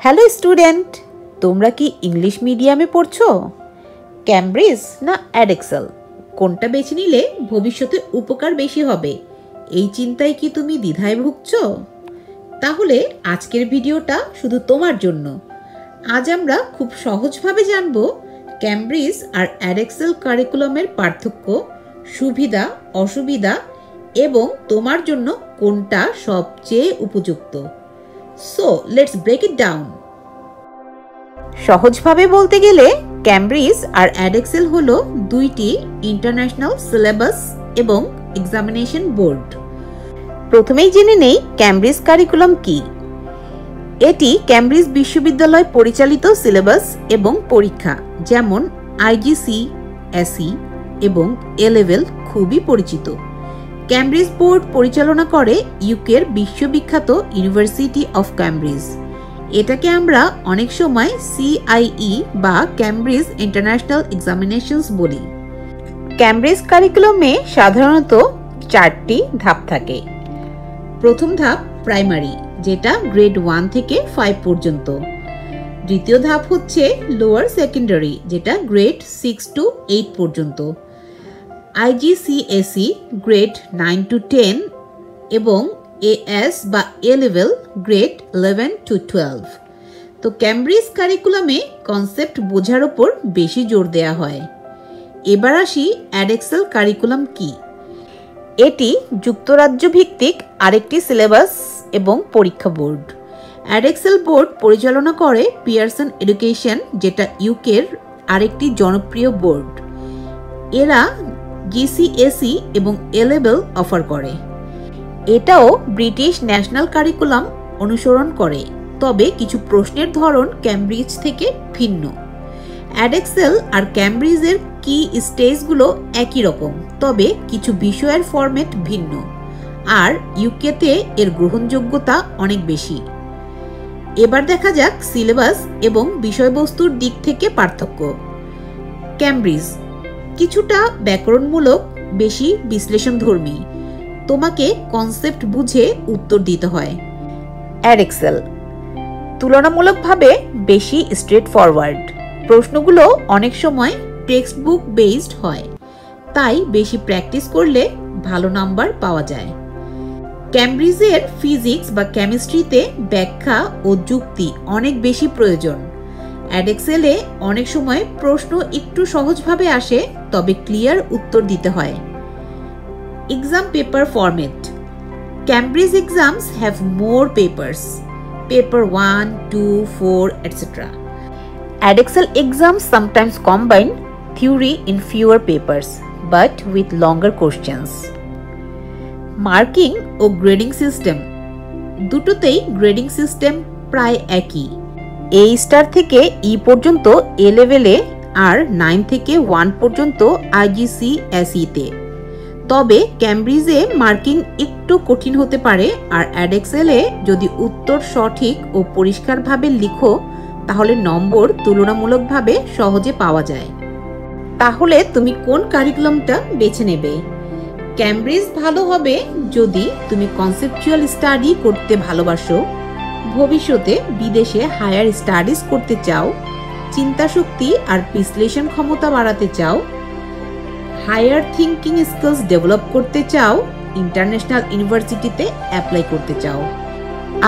Hello student, তোমরা কি English মিডিয়ামে পড়ছো? ক্যামব্রিজ না অ্যাডেক্সেল, কোনটা বেছে নিলে ভবিষ্যতে উপকার বেশি হবে, এই চিন্তায় কি তুমি দ্বিধায় ভুগছো? তাহলে আজকের ভিডিওটা শুধু তোমার জন্য। আজ আমরা খুব সহজভাবে জানব ক্যামব্রিজ আর অ্যাডেক্সেল কারিকুলামের পার্থক্য, সুবিধা অসুবিধা এবং তোমার জন্য কোনটা সবচেয়ে উপযুক্ত। So let's break it down. সহজভাবে বলতে গেলে ক্যামব্রিজ আর অ্যাডেক্সেল হলো দুইটি ইন্টারন্যাশনাল সিলেবাস এবং এক্সামিনেশন বোর্ড। প্রথমেই জেনে নেই ক্যামব্রিজ কারিকুলাম কি। এটি ক্যামব্রিজ বিশ্ববিদ্যালয় পরিচালিত সিলেবাস এবং পরীক্ষা, যেমন আইজিসি, এসই এবং এ লেভেল খুবই পরিচিত। ক্যামব্রিজ বোর্ড পরিচালনা করে ইউকের বিশ্ববিখ্যাত ইউনিভার্সিটি অফ ক্যামব্রিজ। এটাকে আমরা অনেক সময় সিআইই বা ক্যামব্রিজ ইন্টারন্যাশনাল এক্সামিনেশনস বলি। ক্যামব্রিজ কারিকুলামে সাধারণত 4টি ধাপ থাকে। প্রথম ধাপ প্রাইমারি, যেটা গ্রেড 1 থেকে 5 পর্যন্ত। দ্বিতীয় ধাপ হচ্ছে লোয়ার সেকেন্ডারি, যেটা গ্রেড 6 to 8 পর্যন্ত। আইজিসিএসই গ্রেড 9 to 10 এবং এএস বা এ লেভেল গ্রেড 11 to 12। তো ক্যামব্রিজ কারিকুলামে কনসেপ্ট বোঝার উপর বেশি জোর দেয়া হয়। এবার আসি অ্যাডেক্সেল কারিকুলাম কি। এটি যুক্তরাজ্য ভিত্তিক আরেকটি সিলেবাস এবং পরীক্ষা বোর্ড। অ্যাডেক্সেল বোর্ড পরিচালনা করে পিয়ারসন এডুকেশন, যেটা ইউকের আরেকটি জনপ্রিয় বোর্ড। এরা জিসিএসই এবং এ লেভেল অফার করে। এটাও ব্রিটিশ ন্যাশনাল কারিকুলাম অনুসরণ করে, তবে কিছু প্রশ্নের ধরন ক্যামব্রিজ থেকে ভিন্ন। অ্যাডেক্সেল আর ক্যামব্রিজের কি স্টেজগুলো একই রকম, তবে কিছু বিষয়ের ফরম্যাট ভিন্ন, আর ইউকেতে এর গ্রহণযোগ্যতা অনেক বেশি। এবার দেখা যাক সিলেবাস এবং বিষয়বস্তুর দিক থেকে পার্থক্য। ক্যামব্রিজ কিছুটা ব্যাকরণমূলক, বেশি বিশ্লেষণধর্মী, তোমাকে কনসেপ্ট বুঝে উত্তর দিতে হয়। অ্যাডেক্সেল তুলনামূলকভাবে বেশি স্ট্রেট ফরওয়ার্ড, প্রশ্নগুলো অনেক সময় টেক্সট বুক বেসড হয়, তাই বেশি প্র্যাকটিস করলে ভালো নাম্বার পাওয়া যায়। ক্যামব্রিজের ফিজিক্স বা কেমিস্ট্রিতে ব্যাখ্যা ও যুক্তি অনেক বেশি প্রয়োজন। অ্যাডেক্সেলে অনেক সময় প্রশ্ন একটু সহজভাবে আসে, তবে ক্লিয়ার উত্তর দিতে হয়। Exam paper format. Cambridge exams have more papers, paper 1, 2, 4, etc. Adexcel exams sometimes combine theory in fewer papers, but with longer questions. Marking ও গ্রেডিং সিস্টেম, দুটোতেই গ্রেডিং সিস্টেম প্রায় একই। এ স্টার থেকে ই পর্যন্ত এ লেভেলে, আর 9 থেকে 1 পর্যন্ত আইজিসিএসইতে। তবে ক্যামব্রিজে মার্কিং একটু কঠিন হতে পারে, আর অ্যাডেক্সেলে যদি উত্তর সঠিক ও পরিষ্কারভাবে লিখো তাহলে নম্বর তুলনামূলকভাবে সহজে পাওয়া যায়। তাহলে তুমি কোন কারিকুলামটা বেছে নেবে? ক্যামব্রিজ ভালো হবে যদি তুমি কনসেপচুয়াল স্টাডি করতে ভালোবাসো, ভবিষ্যতে বিদেশে হায়ার স্টাডিজ করতে চাও, চিন্তাশক্তি আর বিশ্লেষণ ক্ষমতা বাড়াতে চাও, হায়ার থিঙ্কিং স্কিলস ডেভেলপ করতে চাও, ইন্টারন্যাশনাল ইউনিভার্সিটিতে অ্যাপ্লাই করতে চাও।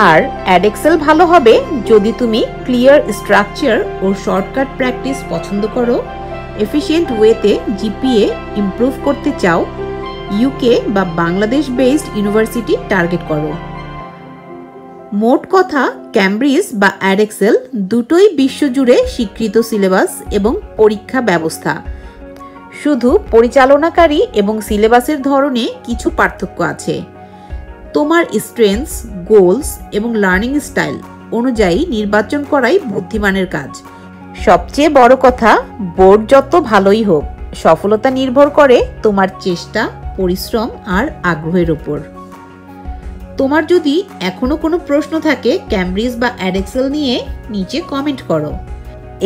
আর অ্যাডেক্সেল ভালো হবে যদি তুমি ক্লিয়ার স্ট্রাকচার ও শর্টকাট প্র্যাকটিস পছন্দ করো, এফিশিয়েন্ট ওয়েতে জিপিএ ইমপ্রুভ করতে চাও, ইউকে বা বাংলাদেশ বেসড ইউনিভার্সিটি টার্গেট করো। মোট কথা, ক্যামব্রিজ বা অ্যাডেক্সেল দুটোই বিশ্বজুড়ে স্বীকৃত সিলেবাস এবং পরীক্ষা ব্যবস্থা। শুধু পরিচালনাকারী এবং সিলেবাসের ধরনে কিছু পার্থক্য আছে। তোমার স্ট্রেংথস, গোলস এবং লার্নিং স্টাইল অনুযায়ী নির্বাচন করাই বুদ্ধিমানের কাজ। সবচেয়ে বড় কথা, বোর্ড যত ভালোই হোক, সফলতা নির্ভর করে তোমার চেষ্টা, পরিশ্রম আর আগ্রহের উপর। তোমার যদি এখনো কোনো প্রশ্ন থাকে ক্যামব্রিজ বা অ্যাডেক্সেল নিয়ে, নিচে কমেন্ট করো।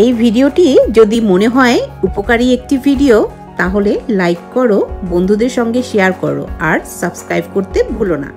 এই ভিডিওটি যদি মনে হয় উপকারী একটি ভিডিও, তাহলে লাইক করো, বন্ধুদের সঙ্গে শেয়ার করো আর সাবস্ক্রাইব করতে ভুলো না।